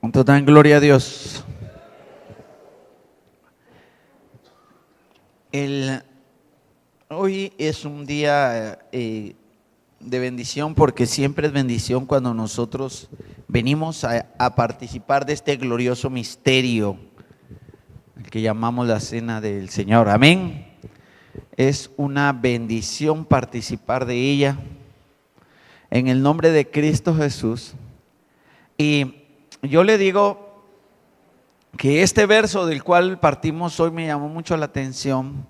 ¿Cuánto dan gloria a Dios? Hoy es un día de bendición, porque siempre es bendición cuando nosotros venimos a participar de este glorioso misterio, el que llamamos la Cena del Señor. Amén. Es una bendición participar de ella en el nombre de Cristo Jesús. Y yo le digo que este verso del cual partimos hoy me llamó mucho la atención.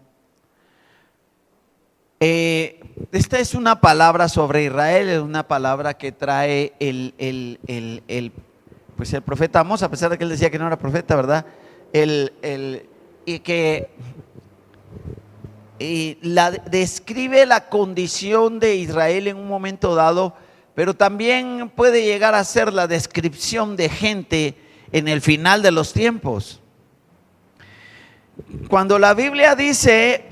Esta es una palabra sobre Israel, es una palabra que trae pues el profeta Amós, a pesar de que él decía que no era profeta, ¿verdad? Describe la condición de Israel en un momento dado, pero también puede llegar a ser la descripción de gente en el final de los tiempos. Cuando la Biblia dice: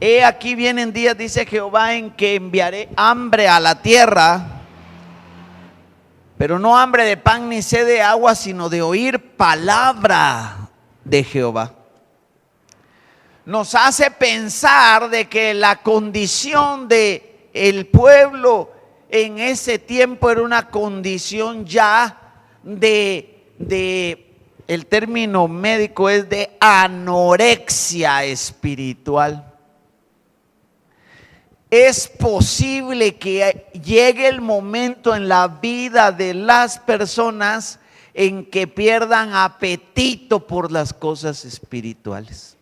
he aquí vienen días, dice Jehová, en que enviaré hambre a la tierra, pero no hambre de pan ni sed de agua, sino de oír palabra de Jehová. Nos hace pensar de que la condición de el pueblo en ese tiempo era una condición ya el término médico es de anorexia espiritual. Es posible que llegue el momento en la vida de las personas en que pierdan apetito por las cosas espirituales.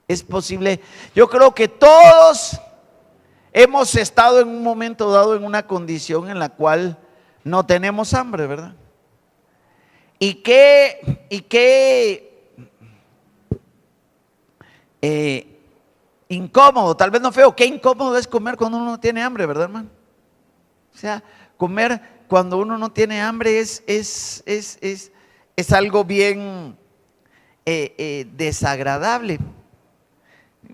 Es posible. Yo creo que todos hemos estado en un momento dado en una condición en la cual no tenemos hambre, ¿verdad? Y qué incómodo, tal vez no feo, qué incómodo es comer cuando uno no tiene hambre, ¿verdad, hermano? O sea, comer cuando uno no tiene hambre es algo bien desagradable.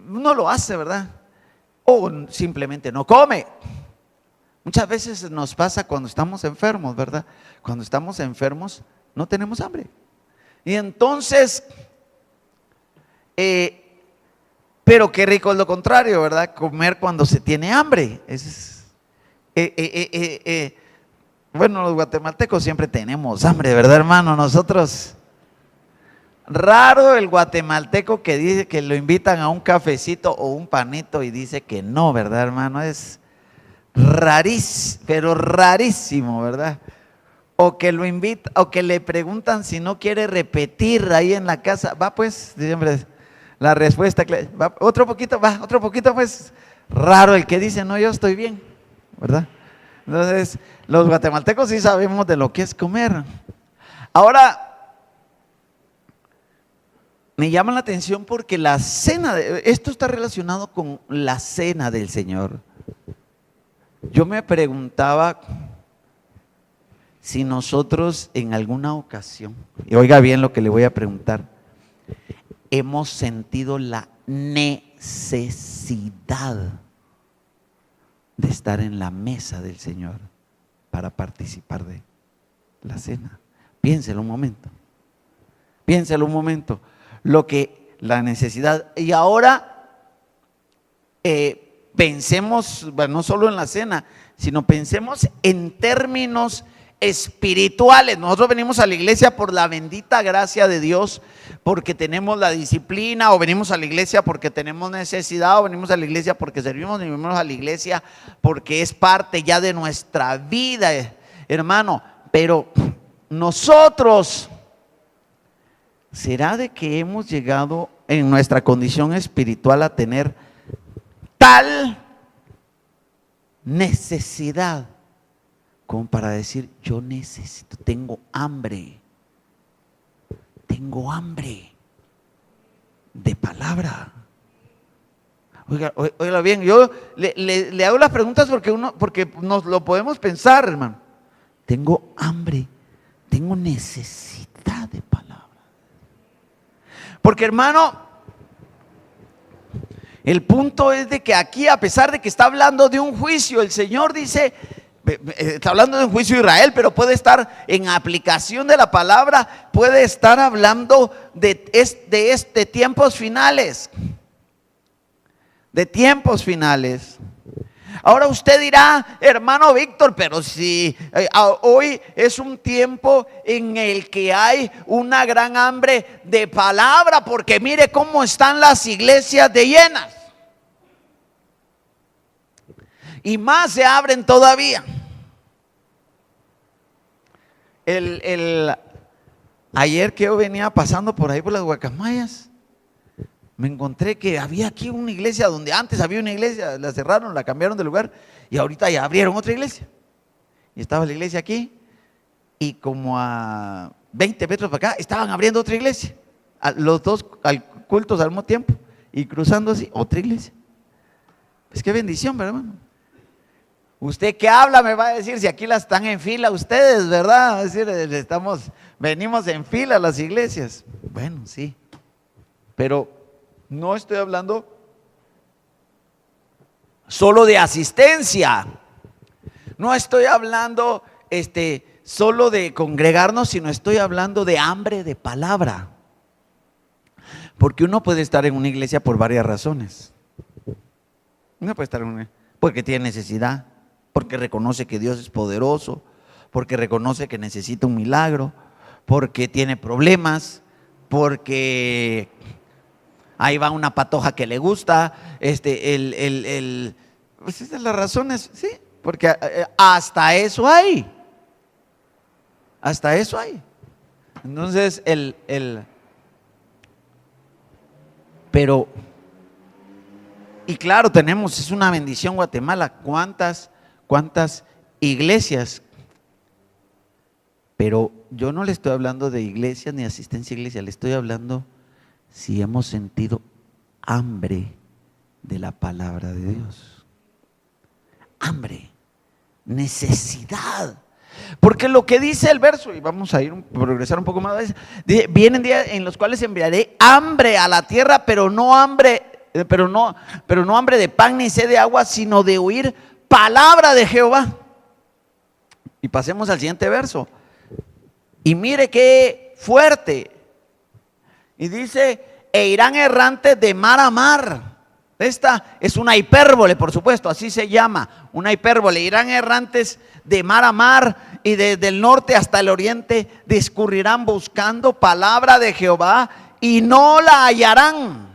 Uno lo hace, ¿verdad? O simplemente no come. Muchas veces nos pasa cuando estamos enfermos, ¿verdad? Cuando estamos enfermos no tenemos hambre. Y entonces, pero qué rico es lo contrario, ¿verdad? Comer cuando se tiene hambre. Bueno, los guatemaltecos siempre tenemos hambre, ¿verdad, hermano? Nosotros, raro el guatemalteco que dice que lo invitan a un cafecito o un panito y dice que no, ¿verdad, hermano? Es rarísimo, pero rarísimo, ¿verdad? O que lo invita, o que le preguntan si no quiere repetir ahí en la casa. Va pues, siempre la respuesta, va, otro poquito, pues. Raro el que dice, no, yo estoy bien, ¿verdad? Entonces, los guatemaltecos sí sabemos de lo que es comer. Ahora, me llama la atención porque la cena, esto está relacionado con la cena del Señor. Yo me preguntaba si nosotros en alguna ocasión, y oiga bien lo que le voy a preguntar, hemos sentido la necesidad de estar en la mesa del Señor para participar de la cena. Piénselo un momento. La necesidad. Y ahora pensemos, bueno, no solo en la cena, sino pensemos en términos espirituales. Nosotros venimos a la iglesia por la bendita gracia de Dios, porque tenemos la disciplina, o venimos a la iglesia porque tenemos necesidad, o venimos a la iglesia porque servimos, y venimos a la iglesia porque es parte ya de nuestra vida, hermano. Pero nosotros, ¿será de que hemos llegado en nuestra condición espiritual a tener tal necesidad como para decir: yo necesito, tengo hambre de palabra? Oiga bien, yo le hago las preguntas porque nos lo podemos pensar, hermano. Tengo hambre, tengo necesidad de palabra. Porque, hermano, el punto es de que aquí, a pesar de que está hablando de un juicio, el Señor dice: Está hablando de un juicio de Israel, pero puede estar en aplicación de la palabra, puede estar hablando de tiempos finales. De tiempos finales. Ahora usted dirá, hermano Víctor, pero si hoy es un tiempo en el que hay una gran hambre de palabra, porque mire cómo están las iglesias de llenas. Y más se abren todavía. Ayer que yo venía pasando por ahí por las Guacamayas, me encontré que había aquí una iglesia donde antes había una iglesia, la cerraron, la cambiaron de lugar y ahorita ya abrieron otra iglesia. Y estaba la iglesia aquí y como a 20 metros para acá estaban abriendo otra iglesia. Los dos cultos al mismo tiempo y cruzando así otra iglesia. Pues qué bendición, ¿verdad, hermano? Usted que habla me va a decir si aquí las están en fila ustedes, ¿verdad? Va a decir, venimos en fila a las iglesias. Bueno, sí, pero no estoy hablando solo de asistencia. No estoy hablando solo de congregarnos, sino estoy hablando de hambre de palabra. Porque uno puede estar en una iglesia por varias razones. Uno puede estar en una porque tiene necesidad, porque reconoce que Dios es poderoso, porque reconoce que necesita un milagro, porque tiene problemas, porque ahí va una patoja que le gusta, pues esas son las razones, sí, porque hasta eso hay. Hasta eso hay. Entonces, pero, y claro, es una bendición Guatemala, cuántas iglesias, pero yo no le estoy hablando de iglesias ni asistencia a iglesia, le estoy hablando si hemos sentido hambre de la palabra de Dios. Hambre, necesidad. Porque lo que dice el verso, y vamos a progresar un poco más, dice, vienen días en los cuales enviaré hambre a la tierra, pero no hambre de pan ni sed de agua, sino de oír palabra de Jehová. Y pasemos al siguiente verso. Y mire qué fuerte. Y dice, e irán errantes de mar a mar. Esta es una hipérbole, por supuesto, así se llama, una hipérbole. Irán errantes de mar a mar y desde el norte hasta el oriente discurrirán buscando palabra de Jehová y no la hallarán.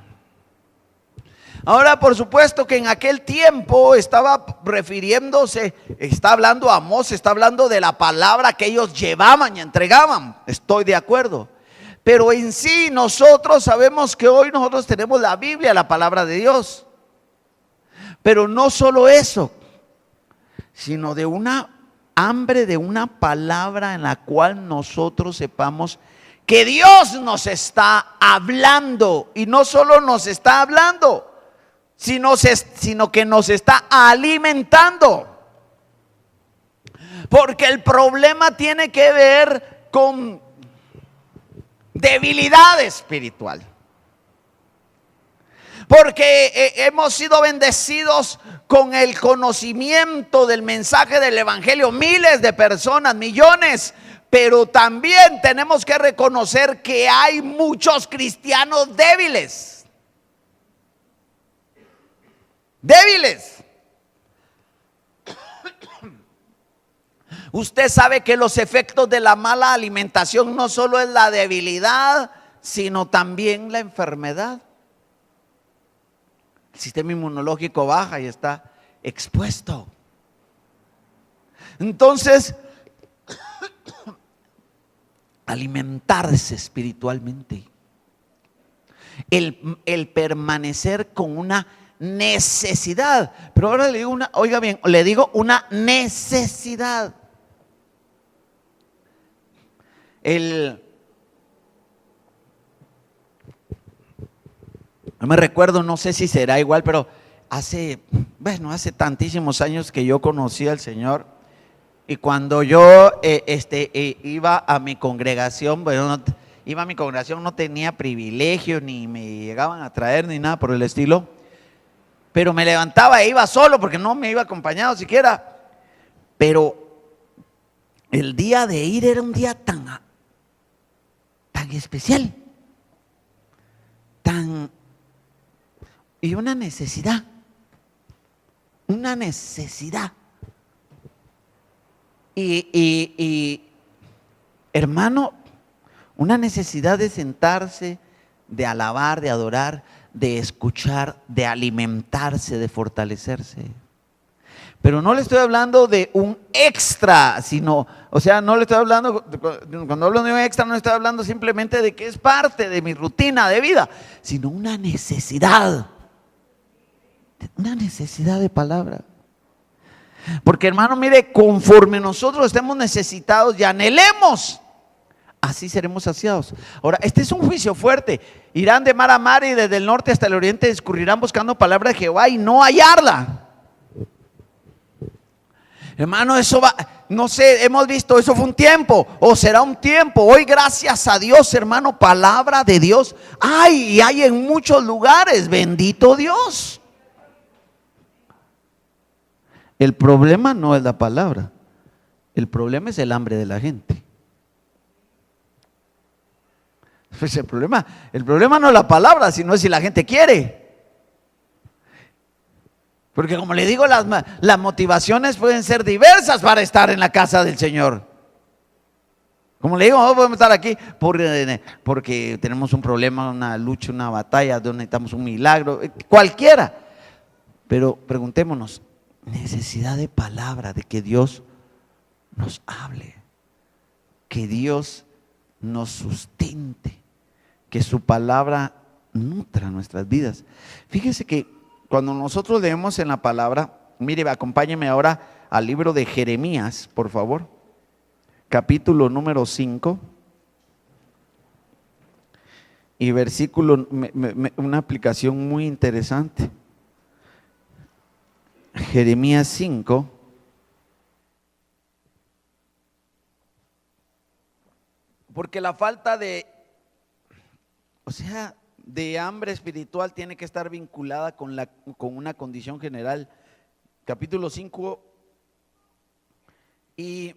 Ahora, por supuesto que en aquel tiempo estaba refiriéndose, está hablando Amós, está hablando de la palabra que ellos llevaban y entregaban. Estoy de acuerdo. Pero en sí nosotros sabemos que hoy nosotros tenemos la Biblia, la palabra de Dios. Pero no solo eso, sino de una hambre de una palabra en la cual nosotros sepamos que Dios nos está hablando. Y no solo nos está hablando, sino que nos está alimentando. Porque el problema tiene que ver con debilidad espiritual. Porque hemos sido bendecidos con el conocimiento del mensaje del evangelio, miles de personas, millones, pero también tenemos que reconocer que hay muchos cristianos débiles. Usted sabe que los efectos de la mala alimentación no solo es la debilidad, sino también la enfermedad. El sistema inmunológico baja y está expuesto. Entonces, alimentarse espiritualmente, el permanecer con una necesidad. Pero ahora le digo oiga bien, le digo una necesidad. No me recuerdo, no sé si será igual, pero hace tantísimos años que yo conocí al Señor. Y cuando yo iba a mi congregación, no tenía privilegio, ni me llegaban a traer, ni nada por el estilo. Pero me levantaba e iba solo, porque no me iba acompañado siquiera. Pero el día de ir era un día tan especial, y una necesidad, y hermano, una necesidad de sentarse, de alabar, de adorar, de escuchar, de alimentarse, de fortalecerse. Pero no le estoy hablando de un extra, sino, o sea, no le estoy hablando, cuando hablo de un extra, no estoy hablando simplemente de que es parte de mi rutina de vida, sino una necesidad de palabra. Porque hermano, mire, conforme nosotros estemos necesitados y anhelemos, así seremos saciados. Ahora, este es un juicio fuerte. Irán de mar a mar y desde el norte hasta el oriente discurrirán buscando palabra de Jehová y no hallarla. Hermano, eso va, no sé, hemos visto, eso fue un tiempo, o será un tiempo. Hoy, gracias a Dios, hermano, palabra de Dios hay en muchos lugares. Bendito Dios. El problema no es la palabra, el problema es el hambre de la gente. Pues el problema no es la palabra, sino es si la gente quiere. Porque como le digo, las motivaciones pueden ser diversas para estar en la casa del Señor. Como le digo, no podemos estar aquí porque tenemos un problema, una lucha, una batalla, donde necesitamos un milagro, cualquiera. Pero preguntémonos, necesidad de palabra, de que Dios nos hable, que Dios nos sustente, que su palabra nutra nuestras vidas. Fíjese que cuando nosotros leemos en la palabra, mire, acompáñeme ahora al libro de Jeremías, por favor, capítulo número 5 y versículo, una aplicación muy interesante. Jeremías 5. Porque la falta de hambre espiritual tiene que estar vinculada con una condición general. Capítulo 5 y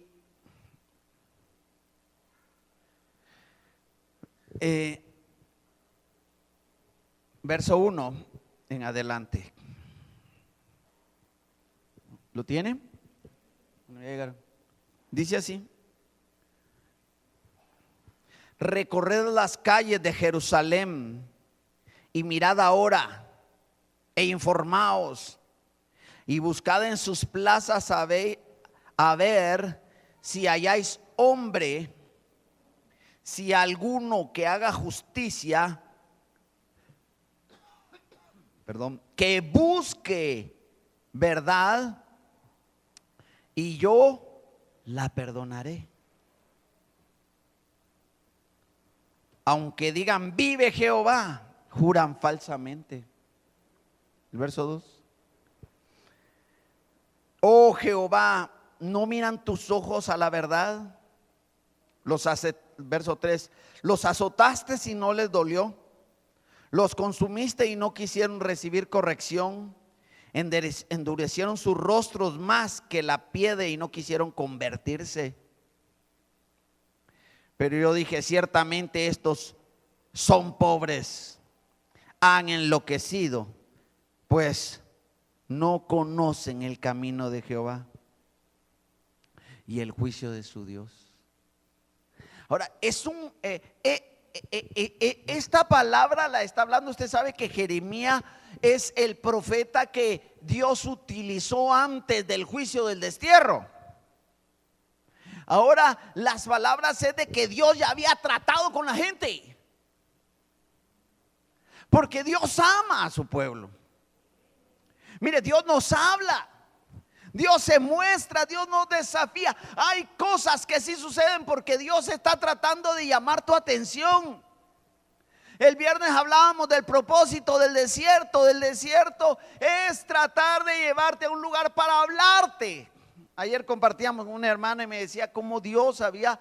verso 1 en adelante. ¿Lo tiene? Dice así: recorred las calles de Jerusalén y mirad ahora e informaos y buscad en sus plazas a ver si halláis hombre, si alguno que haga justicia, que busque verdad, y yo la perdonaré. Aunque digan vive Jehová, juran falsamente. El verso 2. Oh Jehová, ¿no miran tus ojos a la verdad? Verso 3. Los azotaste y no les dolió. Los consumiste y no quisieron recibir corrección. Endurecieron sus rostros más que la piedra y no quisieron convertirse. Pero yo dije, ciertamente estos son pobres, han enloquecido, pues no conocen el camino de Jehová y el juicio de su Dios. Ahora, esta palabra la está hablando, usted sabe que Jeremías es el profeta que Dios utilizó antes del juicio del destierro. Ahora las palabras es de que Dios ya había tratado con la gente, porque Dios ama a su pueblo. Mire, Dios nos habla, Dios se muestra, Dios nos desafía. Hay cosas que sí suceden porque Dios está tratando de llamar tu atención. El viernes hablábamos del propósito del desierto. Del desierto es tratar de llevarte a un lugar para hablarte. Ayer compartíamos con una hermana y me decía cómo Dios había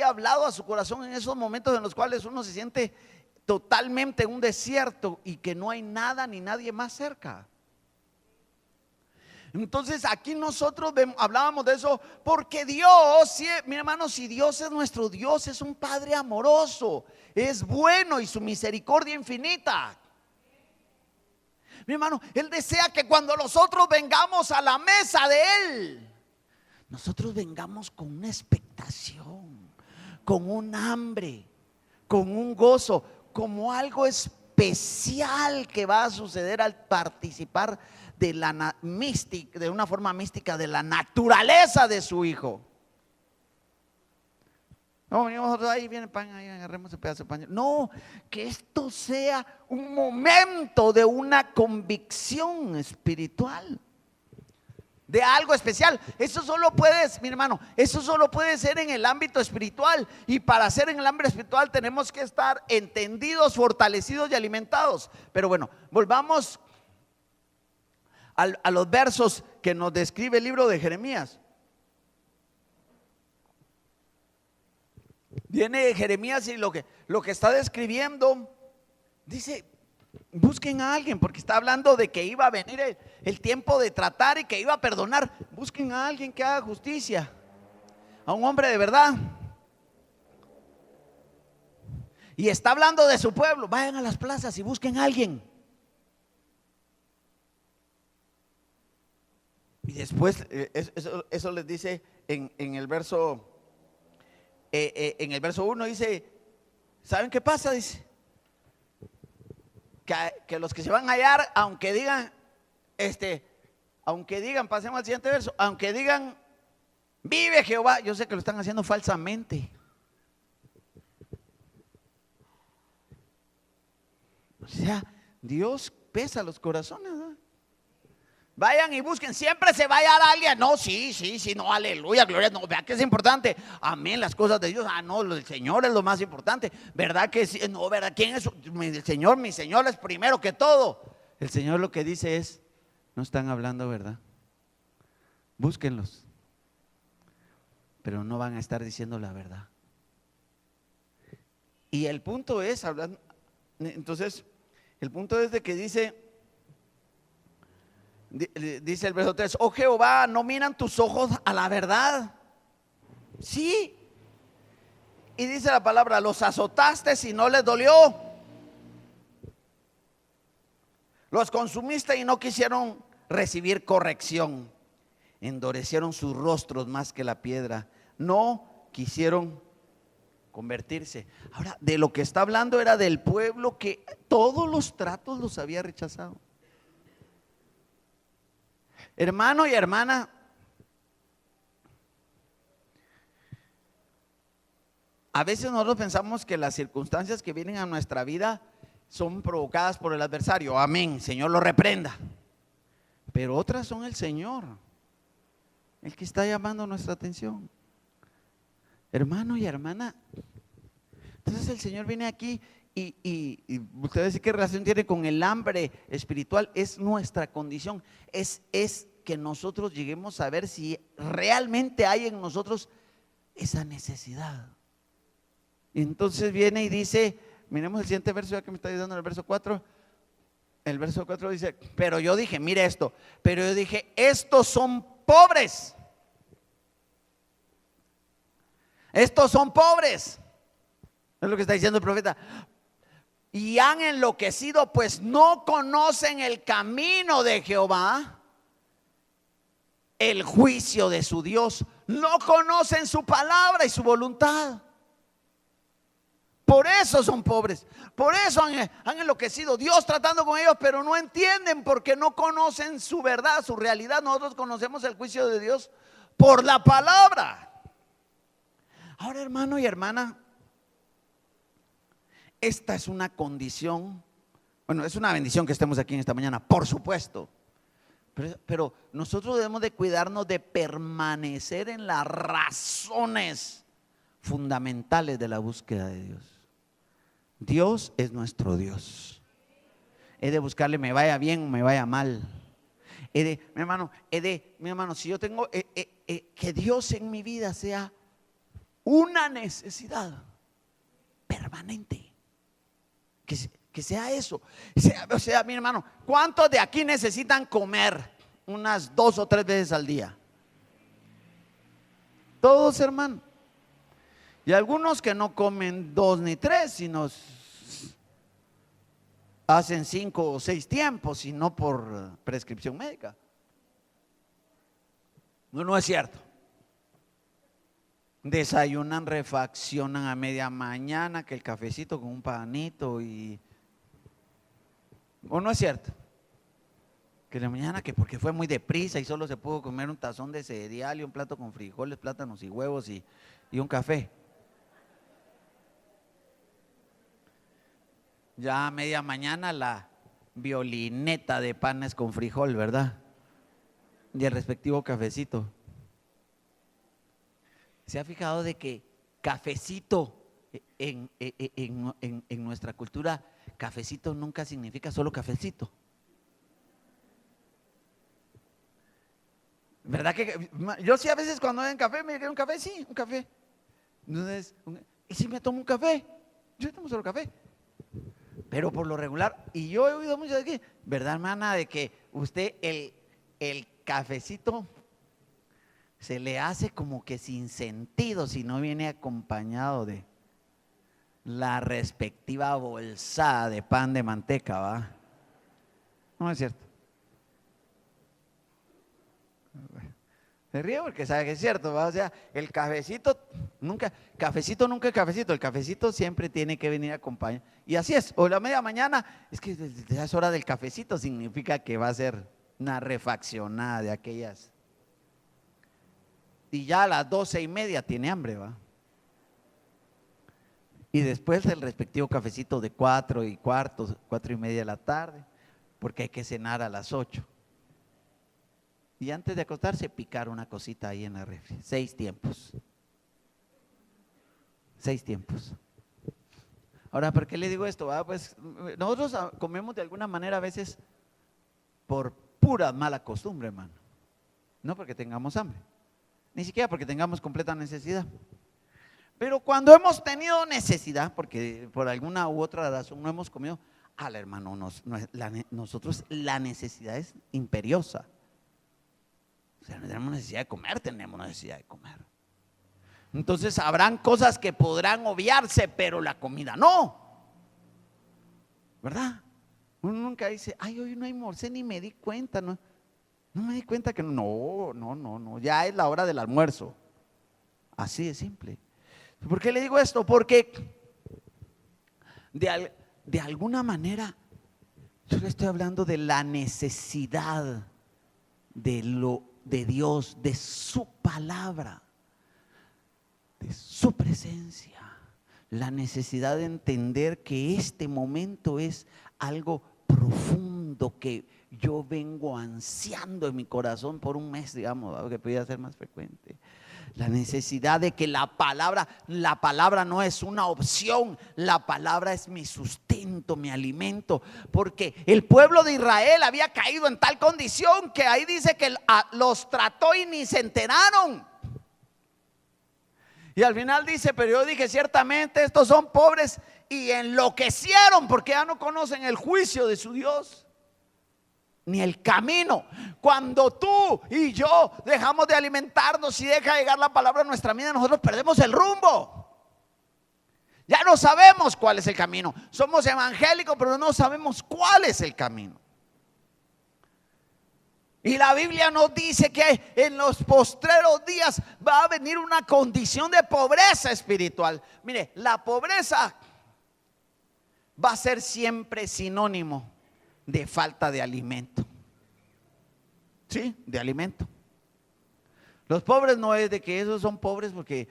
hablado a su corazón en esos momentos en los cuales uno se siente totalmente en un desierto y que no hay nada ni nadie más cerca. Entonces aquí nosotros hablábamos de eso porque Dios, mi hermano, si Dios es nuestro Dios, es un Padre amoroso, es bueno y su misericordia infinita. Mi hermano, Él desea que cuando nosotros vengamos a la mesa de Él, nosotros vengamos con una expectación, con un hambre, con un gozo, como algo especial que va a suceder al participar de la mística, de una forma mística, de la naturaleza de su Hijo. No, venimos nosotros, ahí viene el pan, ahí agarremos el pedazo de pan. No, que esto sea un momento de una convicción espiritual, de algo especial. Eso solo puede, mi hermano, eso solo puede ser en el ámbito espiritual. Y para ser en el ámbito espiritual tenemos que estar entendidos, fortalecidos y alimentados. Pero bueno, volvamos a los versos que nos describe el libro de Jeremías. Viene Jeremías y lo que está describiendo, dice: busquen a alguien, porque está hablando de que iba a venir el tiempo de tratar y que iba a perdonar. Busquen a alguien que haga justicia, a un hombre de verdad. Y está hablando de su pueblo. Vayan a las plazas y busquen a alguien. Y después eso les dice en el verso 1, dice: ¿saben qué pasa? Dice que los que se van a hallar, aunque digan, pasemos al siguiente verso, aunque digan vive Jehová, yo sé que lo están haciendo falsamente. O sea, Dios pesa los corazones, ¿no? Vayan y busquen, siempre se va a hallar alguien. No, sí, no, aleluya, gloria, no, vea que es importante. Amén, las cosas de Dios. No, el Señor es lo más importante. ¿Verdad que sí? No, ¿verdad? ¿Quién es? El Señor, mi Señor es primero que todo. El Señor lo que dice es: no están hablando verdad. Búsquenlos, pero no van a estar diciendo la verdad. Y el punto es, hablando, entonces, el punto es de que dice el verso 3: oh Jehová, ¿no miran tus ojos a la verdad? Sí. Y dice la palabra: los azotaste y no les dolió, los consumiste y no quisieron recibir corrección, endurecieron sus rostros más que la piedra, no quisieron convertirse. Ahora, de lo que está hablando era del pueblo que todos los tratos los había rechazado. Hermano y hermana, a veces nosotros pensamos que las circunstancias que vienen a nuestra vida son provocadas por el adversario. Amén, Señor lo reprenda. Pero otras son el Señor, el que está llamando nuestra atención. Hermano y hermana, entonces el Señor viene aquí y usted dice: ¿qué relación tiene con el hambre espiritual? Es nuestra condición, es que nosotros lleguemos a ver si realmente hay en nosotros esa necesidad. Y entonces viene y dice, miremos el siguiente verso, ya que me está ayudando, el verso 4. El verso 4 dice: pero yo dije, mire esto, pero yo dije, estos son pobres. Estos son pobres, es lo que está diciendo el profeta. Y han enloquecido, pues no conocen el camino de Jehová, el juicio de su Dios. No conocen su palabra y su voluntad. Por eso son pobres, por eso han enloquecido. Dios tratando con ellos, pero no entienden porque no conocen su verdad, su realidad. Nosotros conocemos el juicio de Dios por la palabra. Ahora, hermano y hermana, esta es una condición, bueno, es una bendición que estemos aquí en esta mañana, por supuesto. Pero nosotros debemos de cuidarnos de permanecer en las razones fundamentales de la búsqueda de Dios. Dios es nuestro Dios. He de buscarle, me vaya bien o me vaya mal. Mi hermano, si yo tengo que Dios en mi vida sea una necesidad permanente, que sea eso. O sea, mi hermano, ¿cuántos de aquí necesitan comer? unas 2 o 3 veces al día. Todos, hermano. Y algunos que no comen 2 ni 3, sino hacen 5 o 6 tiempos, y no por prescripción médica. No, no es cierto. Desayunan, refaccionan a media mañana, que el cafecito con un panito y... ¿O no es cierto? Que la mañana, que porque fue muy deprisa y solo se pudo comer un tazón de cereal y un plato con frijoles, plátanos y huevos y un café. Ya a media mañana la violineta de panes con frijol, ¿verdad? Y el respectivo cafecito. ¿Se ha fijado de que cafecito en nuestra cultura, cafecito nunca significa solo cafecito? ¿Verdad que yo sí a veces cuando hay un café me quiero un café? Sí, un café. Entonces, ¿y si me tomo un café? Yo tomo solo café. Pero por lo regular, y yo he oído mucho de aquí, ¿verdad, hermana? De que usted el cafecito se le hace como que sin sentido si no viene acompañado de la respectiva bolsada de pan de manteca, ¿va? No es cierto. Se ríe porque sabe que es cierto, ¿va? O sea, el cafecito nunca es cafecito, el cafecito siempre tiene que venir acompañado. Y así es, o la media mañana, es que ya es hora del cafecito, significa que va a ser una refaccionada de aquellas. Y ya a las 12:30 tiene hambre, ¿va? Y después el respectivo cafecito de 4:15, 4:30 de la tarde, porque hay que cenar a las 8. Y antes de acostarse, picar una cosita ahí en la refri. 6 tiempos. 6 tiempos. Ahora, ¿por qué le digo esto? Pues nosotros comemos de alguna manera a veces por pura mala costumbre, hermano. No porque tengamos hambre, ni siquiera porque tengamos completa necesidad. Pero cuando hemos tenido necesidad, porque por alguna u otra razón no hemos comido, hermano, nosotros la necesidad es imperiosa. O sea, no tenemos necesidad de comer, tenemos necesidad de comer. Entonces habrán cosas que podrán obviarse, pero la comida no. ¿Verdad? Uno nunca dice, hoy no almorcé ni me di cuenta. No me di cuenta que no, ya es la hora del almuerzo. Así de simple. ¿Por qué le digo esto? Porque de alguna manera yo le estoy hablando de la necesidad de Dios, de su palabra, de su presencia, la necesidad de entender que este momento es algo profundo que yo vengo ansiando en mi corazón por un mes, digamos, que podría ser más frecuente. La necesidad de que la palabra no es una opción, la palabra es mi sustento, mi alimento, porque el pueblo de Israel había caído en tal condición que ahí dice que los trató y ni se enteraron. Y al final dice, pero yo dije, ciertamente estos son pobres y enloquecieron porque ya no conocen el juicio de su Dios ni el camino. Cuando tú y yo dejamos de alimentarnos y deja llegar la palabra a nuestra vida, nosotros perdemos el rumbo. Ya no sabemos cuál es el camino. Somos evangélicos, pero no sabemos cuál es el camino. Y la Biblia nos dice que en los postreros días va a venir una condición de pobreza espiritual. Mire, la pobreza va a ser siempre sinónimo de falta de alimento. Sí, de alimento. Los pobres no es de que esos son pobres porque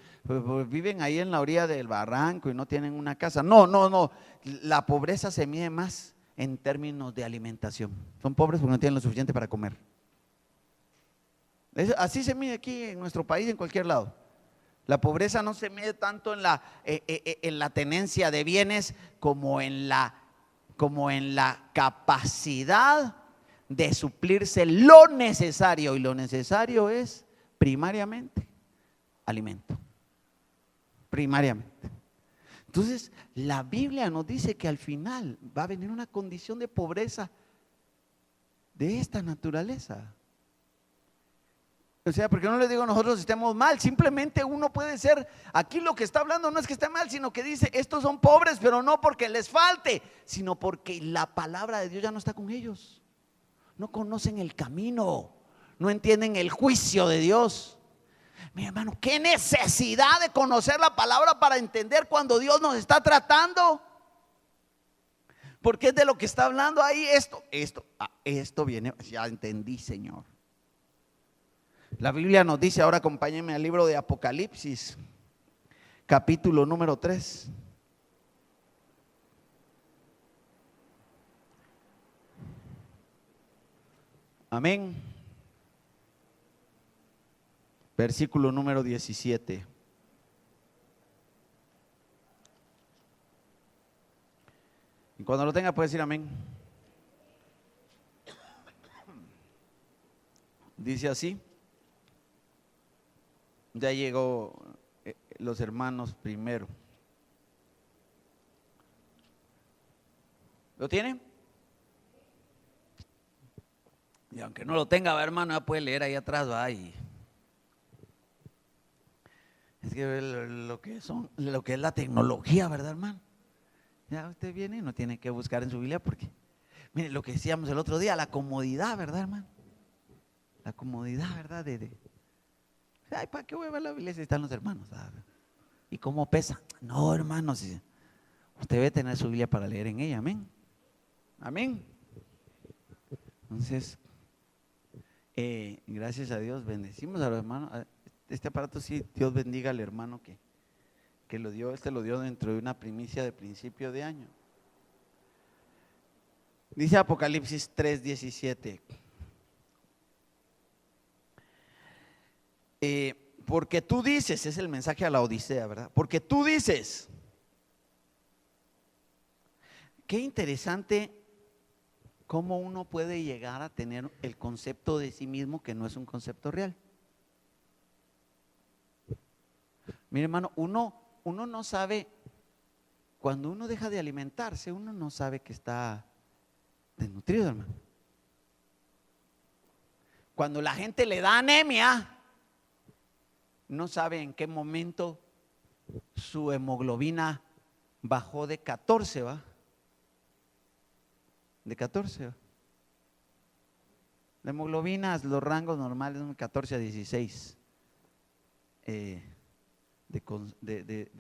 viven ahí en la orilla del barranco y no tienen una casa. No. La pobreza se mide más en términos de alimentación. Son pobres porque no tienen lo suficiente para comer. Así se mide aquí en nuestro país, en cualquier lado. La pobreza no se mide tanto en la tenencia de bienes como en la capacidad de suplirse lo necesario, y lo necesario es primariamente alimento, primariamente. Entonces la Biblia nos dice que al final va a venir una condición de pobreza de esta naturaleza. O sea, porque no le digo nosotros estemos mal, simplemente uno puede ser, aquí lo que está hablando no es que esté mal, sino que dice, estos son pobres, pero no porque les falte, sino porque la palabra de Dios ya no está con ellos. No conocen el camino, no entienden el juicio de Dios. Mi hermano, qué necesidad de conocer la palabra para entender cuando Dios nos está tratando. Porque es de lo que está hablando ahí, esto viene, ya entendí, Señor. La Biblia nos dice, ahora acompáñenme al libro de Apocalipsis, capítulo número 3. Amén. Versículo número 17. Y cuando lo tenga puede decir amén. Dice así. Ya llegó los hermanos primero. ¿Lo tienen? Y aunque no lo tenga, hermano, ya puede leer ahí atrás, va. Y es que lo que es la tecnología, ¿verdad, hermano? Ya usted viene y no tiene que buscar en su Biblia porque, mire lo que decíamos el otro día, la comodidad, ¿verdad, hermano? La comodidad, ¿verdad? Ay, ¿para qué voy a ver la Biblia si están los hermanos? ¿Y cómo pesa? No, hermanos, usted debe tener su Biblia para leer en ella, amén. Amén. Entonces, gracias a Dios, bendecimos a los hermanos. Este aparato sí, Dios bendiga al hermano que lo dio. Lo dio dentro de una primicia de principio de año. Dice Apocalipsis 3:17. Porque tú dices, es el mensaje a la Odisea, ¿verdad? Porque tú dices, qué interesante cómo uno puede llegar a tener el concepto de sí mismo que no es un concepto real. Mire, hermano, uno no sabe, cuando uno deja de alimentarse, uno no sabe que está desnutrido, hermano. Cuando la gente le da anemia, no sabe en qué momento su hemoglobina bajó de 14, ¿va? De 14, ¿va? La hemoglobina, los rangos normales son 14 a 16 de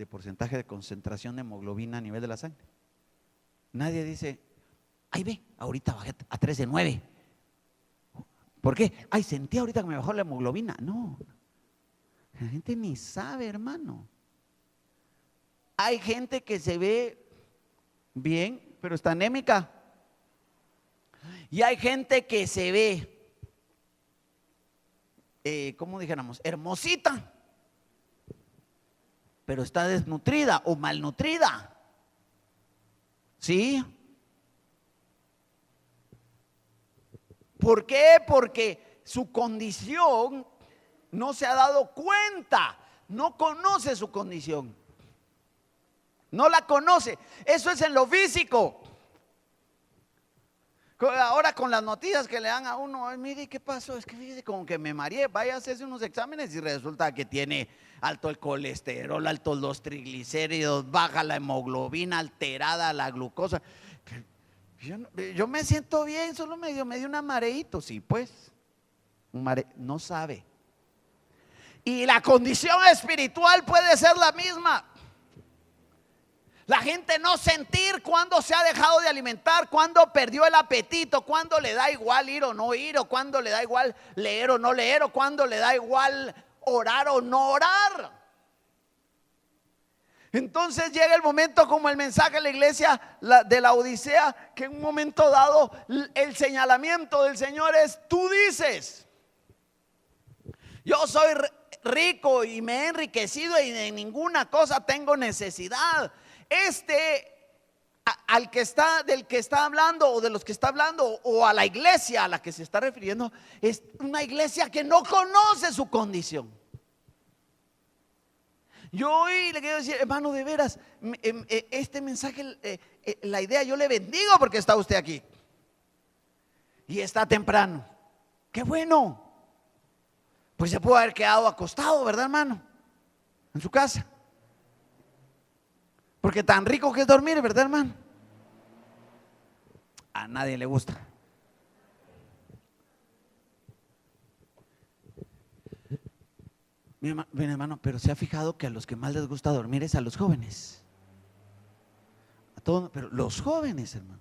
porcentaje de concentración de hemoglobina a nivel de la sangre. Nadie dice, ay ve, ahorita bajé a 13,9. ¿Por qué? Ay, sentí ahorita que me bajó la hemoglobina. No, la gente ni sabe, hermano. Hay gente que se ve bien, pero está anémica. Y hay gente que se ve, ¿cómo dijéramos? Hermosita, pero está desnutrida o malnutrida. ¿Sí? ¿Por qué? Porque su condición no se ha dado cuenta, no conoce su condición, no la conoce. Eso es en lo físico. Ahora con las noticias que le dan a uno, ay, mire, ¿qué pasó? Es que fíjese, como que me mareé, vaya a hacerse unos exámenes y resulta que tiene alto el colesterol, altos los triglicéridos, baja la hemoglobina, alterada la glucosa. Yo me siento bien, solo me dio una mareíto, sí, pues, no sabe. Y la condición espiritual puede ser la misma. La gente no sentir cuando se ha dejado de alimentar, cuando perdió el apetito, cuando le da igual ir o no ir, o cuando le da igual leer o no leer, o cuando le da igual orar o no orar. Entonces llega el momento, como el mensaje de la iglesia de la Odisea, que en un momento dado el señalamiento del Señor es: tú dices, yo soy rico y me he enriquecido y de ninguna cosa tengo necesidad. Del que está hablando, o de los que está hablando, o a la iglesia a la que se está refiriendo, es una iglesia que no conoce su condición. Yo hoy le quiero decir, hermano, de veras, este mensaje, la idea, yo le bendigo porque está usted aquí y está temprano. Qué bueno. Pues se pudo haber quedado acostado, ¿verdad, hermano? En su casa. Porque tan rico que es dormir, ¿verdad, hermano? A nadie le gusta. Mi hermano, pero se ha fijado que a los que más les gusta dormir es a los jóvenes. A todos, pero los jóvenes, hermano.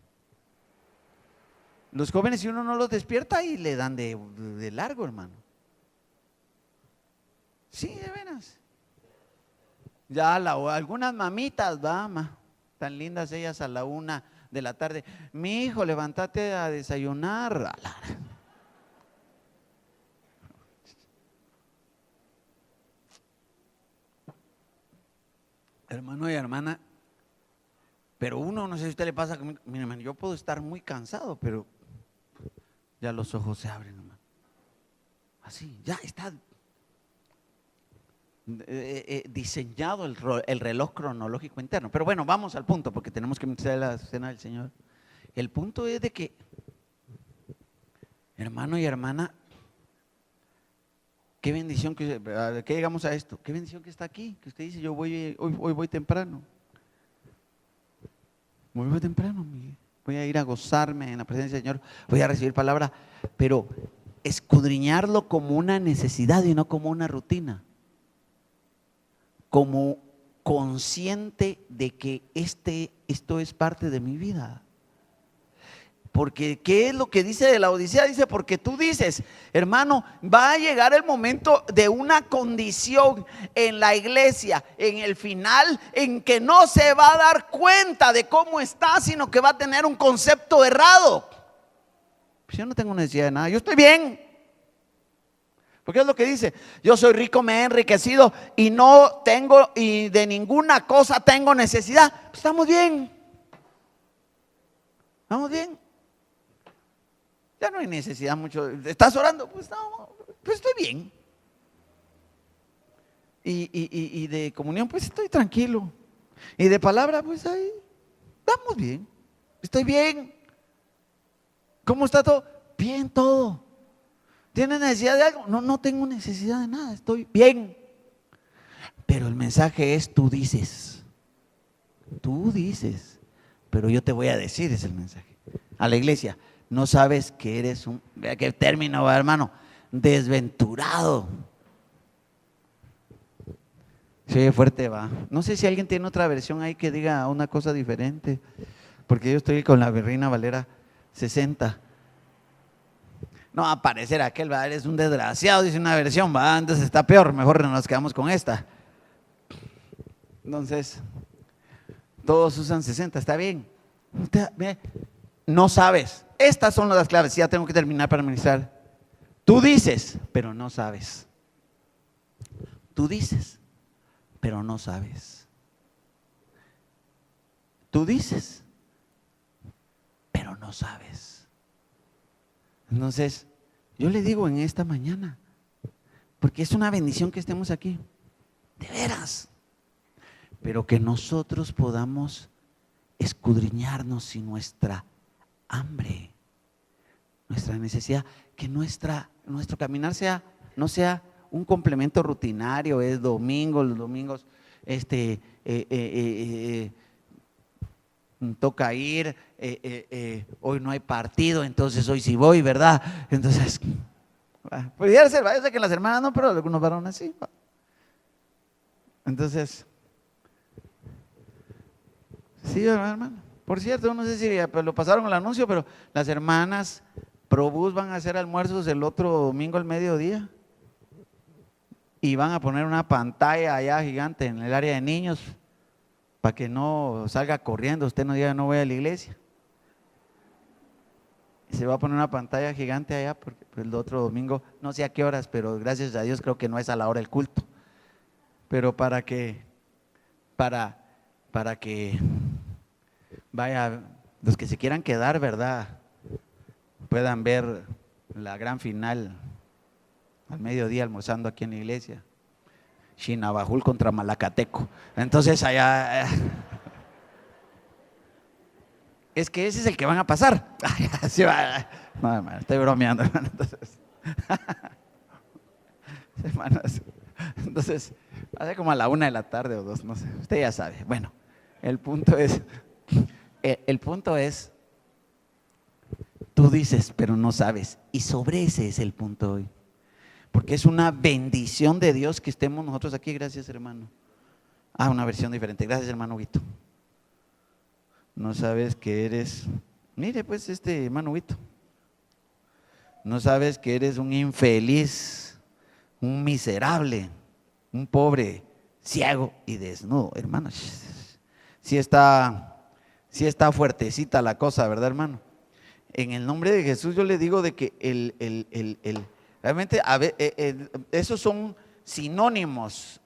Los jóvenes, si uno no los despierta, y le dan de largo, hermano. Sí, de veras. Ya algunas mamitas, tan lindas ellas a la 1 de la tarde. Mi hijo, levántate a desayunar. Hermano y hermana, pero uno, no sé si a usted le pasa, mire, hermano, yo puedo estar muy cansado, pero ya los ojos se abren, hermano. Así, ya está diseñado el reloj cronológico interno. Pero bueno, vamos al punto, porque tenemos que meter la cena del Señor. El punto es de que, hermano y hermana, qué bendición que llegamos a esto. Qué bendición que está aquí, que usted dice, yo hoy voy temprano. Voy temprano, voy a ir a gozarme en la presencia del Señor, voy a recibir palabra, pero escudriñarlo como una necesidad y no como una rutina. Como consciente de que esto es parte de mi vida. Porque ¿qué es lo que dice de la Odisea? Dice, porque tú dices, hermano, va a llegar el momento de una condición en la iglesia, en el final, en que no se va a dar cuenta de cómo está, sino que va a tener un concepto errado. Pues yo no tengo necesidad de nada, yo estoy bien. Porque es lo que dice, yo soy rico, me he enriquecido y no tengo, y de ninguna cosa tengo necesidad. Pues estamos bien. Estamos bien. Ya no hay necesidad mucho. ¿Estás orando? Pues no, pues estoy bien. Y de comunión, pues estoy tranquilo. Y de palabra, pues ahí, vamos bien. Estoy bien. ¿Cómo está todo? Bien todo. ¿Tienes necesidad de algo? No, no tengo necesidad de nada, estoy bien. Pero el mensaje es, tú dices, pero yo te voy a decir, es el mensaje. A la iglesia, no sabes que eres vea qué término, va, hermano, desventurado. Se oye fuerte, va. No sé si alguien tiene otra versión ahí que diga una cosa diferente, porque yo estoy con la Reina Valera 60. No va a aparecer aquel, va, eres un desgraciado, dice una versión, va, entonces está peor, mejor nos quedamos con esta. Entonces, todos usan 60, está bien. No sabes, estas son las claves, ya tengo que terminar para ministrar. Tú dices, pero no sabes. Tú dices, pero no sabes. Tú dices, pero no sabes. Entonces, yo le digo en esta mañana, porque es una bendición que estemos aquí, de veras, pero que nosotros podamos escudriñarnos sin nuestra hambre, nuestra necesidad, que nuestro caminar no sea un complemento rutinario, es domingo, los domingos, toca ir, hoy no hay partido, entonces hoy sí voy, ¿verdad? Entonces, pudiera ser, yo sé que las hermanas no, pero algunos varones sí. Entonces, sí, hermano. Por cierto, no sé si lo pasaron el anuncio, pero las hermanas Probús van a hacer almuerzos el otro domingo al mediodía y van a poner una pantalla allá gigante en el área de niños para que no salga corriendo, usted no diga no voy a la iglesia. Se va a poner una pantalla gigante allá porque el otro domingo, no sé a qué horas, pero gracias a Dios creo que no es a la hora del culto. Pero para que vaya, los que se quieran quedar, ¿verdad? Puedan ver la gran final al mediodía almorzando aquí en la iglesia. Chinabajul contra Malacateco. Entonces allá es que ese es el que van a pasar. No, hermano, estoy bromeando, hermano. Entonces, hermanas. Entonces, hace como a la 1 de la tarde o 2, no sé, usted ya sabe. Bueno, el punto es, tú dices, pero no sabes. Y sobre ese es el punto hoy. Porque es una bendición de Dios que estemos nosotros aquí. Gracias, hermano. Una versión diferente. Gracias, hermano Huito. No sabes que eres, mire pues hermano Huito. No sabes que eres un infeliz, un miserable, un pobre, ciego y desnudo, hermano. Sí está fuertecita la cosa, ¿verdad, hermano? En el nombre de Jesús yo le digo de que realmente esos son sinónimos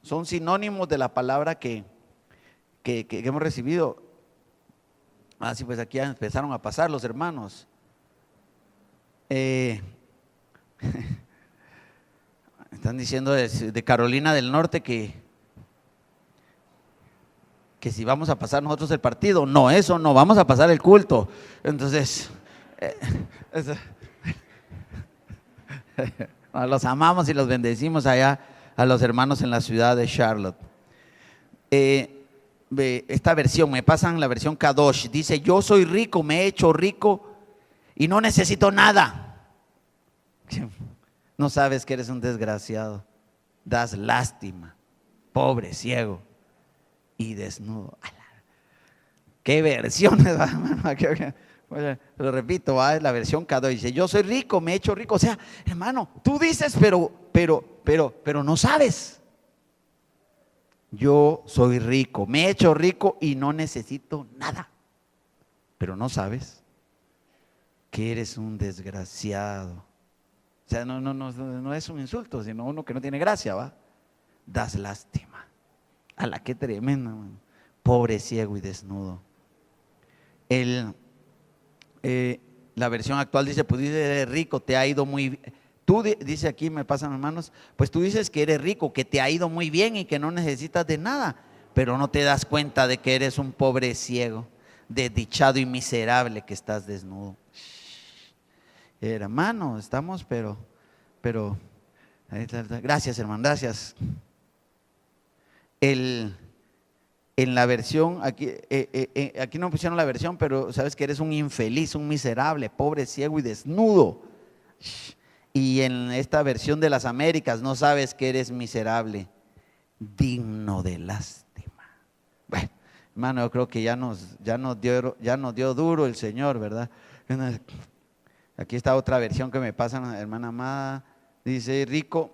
de la palabra que hemos recibido. Sí, pues aquí ya empezaron a pasar los hermanos. Están diciendo de Carolina del Norte que si vamos a pasar nosotros el partido. No, eso no, vamos a pasar el culto. Entonces, los amamos y los bendecimos allá a los hermanos en la ciudad de Charlotte. Esta versión, me pasan la versión Kadosh, dice: yo soy rico, me he hecho rico y no necesito nada. No sabes que eres un desgraciado, das lástima, pobre, ciego y desnudo. ¿Qué versiones, hermano? Lo repito, es la versión Kadosh, dice: yo soy rico, me he hecho rico. O sea, hermano, tú dices, pero no sabes. Yo soy rico, me he hecho rico y no necesito nada. Pero no sabes que eres un desgraciado. O sea, no es un insulto, sino uno que no tiene gracia, ¿va? Das lástima. Qué tremendo, man. Pobre, ciego y desnudo. La versión actual dice: pues eres rico, te ha ido muy bien. Tú dice aquí, me pasan hermanos, pues tú dices que eres rico, que te ha ido muy bien y que no necesitas de nada, pero no te das cuenta de que eres un pobre ciego, desdichado y miserable, que estás desnudo. Hermano, estamos, pero, gracias, hermano, gracias. En la versión, aquí no pusieron la versión, pero sabes que eres un infeliz, un miserable, pobre, ciego y desnudo. Y en esta versión de las Américas, no sabes que eres miserable, digno de lástima. Bueno, hermano, yo creo que ya nos dio duro el Señor, ¿verdad? Aquí está otra versión que me pasan, hermana amada. Dice: rico,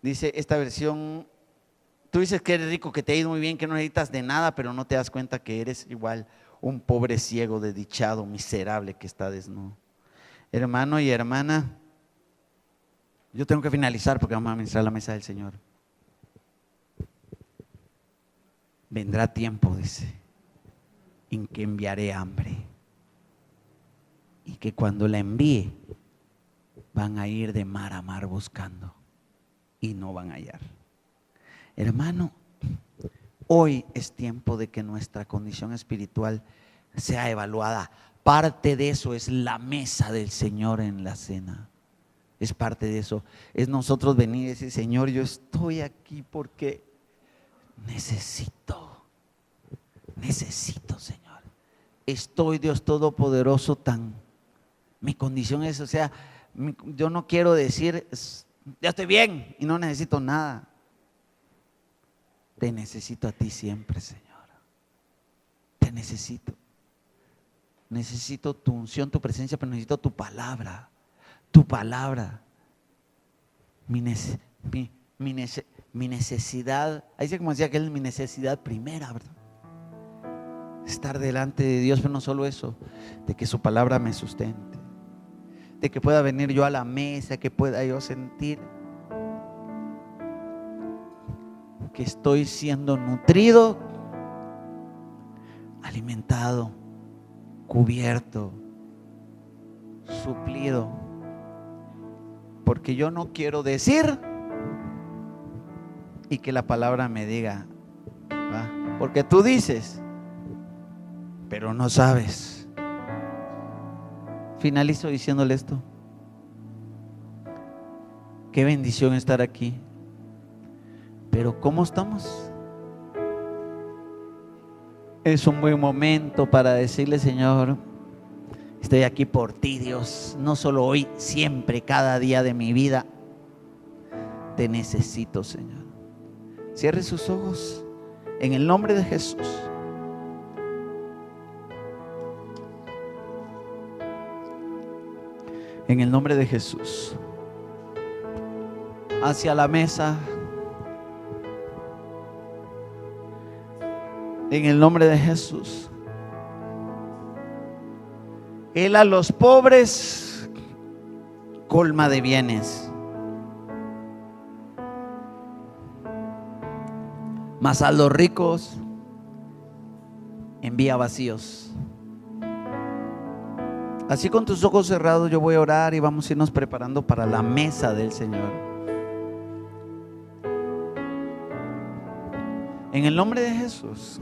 dice esta versión: tú dices que eres rico, que te ha ido muy bien, que no necesitas de nada, pero no te das cuenta que eres igual un pobre ciego, desdichado, miserable, que está desnudo. Hermano y hermana, yo tengo que finalizar porque vamos a ministrar la mesa del Señor. Vendrá tiempo, dice, en que enviaré hambre, y que cuando la envíe van a ir de mar a mar buscando y no van a hallar. Hermano, hoy es tiempo de que nuestra condición espiritual sea evaluada. Parte de eso es la mesa del Señor en la cena. Es parte de eso. Es nosotros venir y decir: Señor, yo estoy aquí porque necesito, Señor. Estoy, Dios Todopoderoso, mi condición es, o sea, yo no quiero decir: ya estoy bien y no necesito nada. Te necesito a ti siempre, Señor. Te necesito. Necesito tu unción, tu presencia, pero necesito tu palabra. Tu palabra. Mi necesidad. Ahí sí, como decía que es mi necesidad primera, ¿verdad? Estar delante de Dios, pero no solo eso, de que su palabra me sustente, de que pueda venir yo a la mesa, que pueda yo sentir que estoy siendo nutrido, alimentado, cubierto, suplido. Porque yo no quiero decir y que la palabra me diga, ¿va? Porque tú dices, pero no sabes. Finalizo diciéndole esto: qué bendición estar aquí. Pero ¿cómo estamos? Es un buen momento para decirle: Señor, estoy aquí por ti, Dios. No solo hoy, siempre, cada día de mi vida. Te necesito, Señor. Cierre sus ojos en el nombre de Jesús. En el nombre de Jesús. Hacia la mesa. En el nombre de Jesús. Él a los pobres colma de bienes, mas a los ricos envía vacíos. Así, con tus ojos cerrados, yo voy a orar y vamos a irnos preparando para la mesa del Señor. En el nombre de Jesús.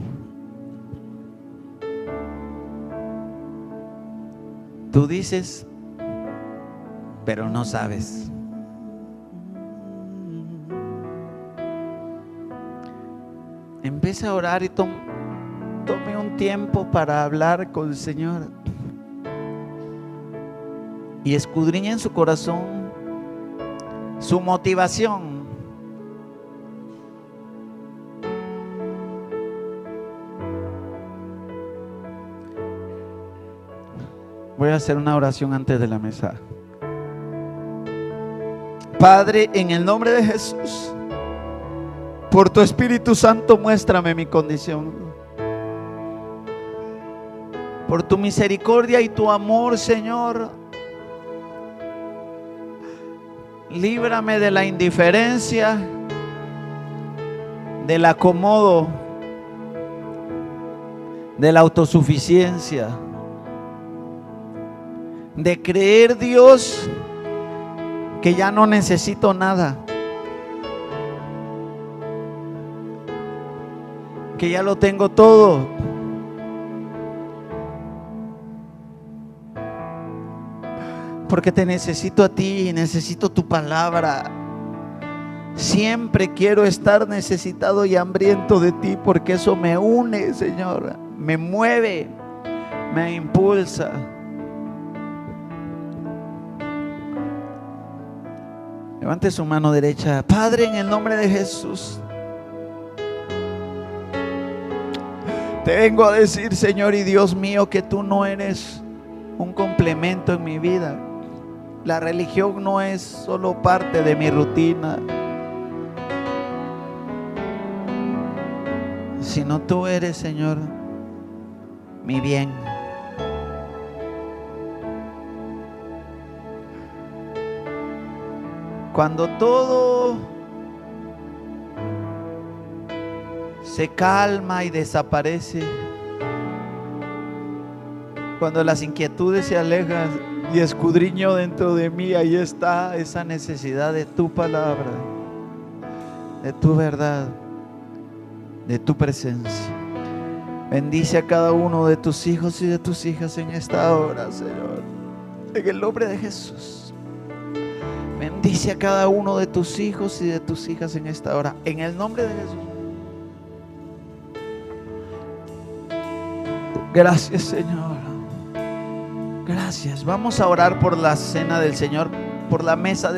Tú dices, pero no sabes. Empieza a orar y tome un tiempo para hablar con el Señor. Y escudriña en su corazón su motivación. Voy a hacer una oración antes de la mesa. Padre, en el nombre de Jesús, por tu Espíritu Santo, muéstrame mi condición. Por tu misericordia y tu amor, Señor, líbrame de la indiferencia, del acomodo, de la autosuficiencia, de creer, Dios, que ya no necesito nada, que ya lo tengo todo. Porque te necesito a ti, necesito tu palabra. Siempre quiero estar necesitado y hambriento de ti, porque eso me une, Señor, me mueve, me impulsa. Levante su mano derecha. Padre, en el nombre de Jesús, te vengo a decir, Señor y Dios mío, que tú no eres un complemento en mi vida. La religión no es solo parte de mi rutina, sino tú eres, Señor, mi bien. Cuando todo se calma y desaparece, cuando las inquietudes se alejan y escudriño dentro de mí, ahí está esa necesidad de tu palabra, de tu verdad, de tu presencia. Bendice a cada uno de tus hijos y de tus hijas en esta hora, Señor, en el nombre de Jesús. Bendice a cada uno de tus hijos y de tus hijas en esta hora, en el nombre de Jesús. Gracias, Señor. Gracias. Vamos a orar por la cena del Señor, por la mesa del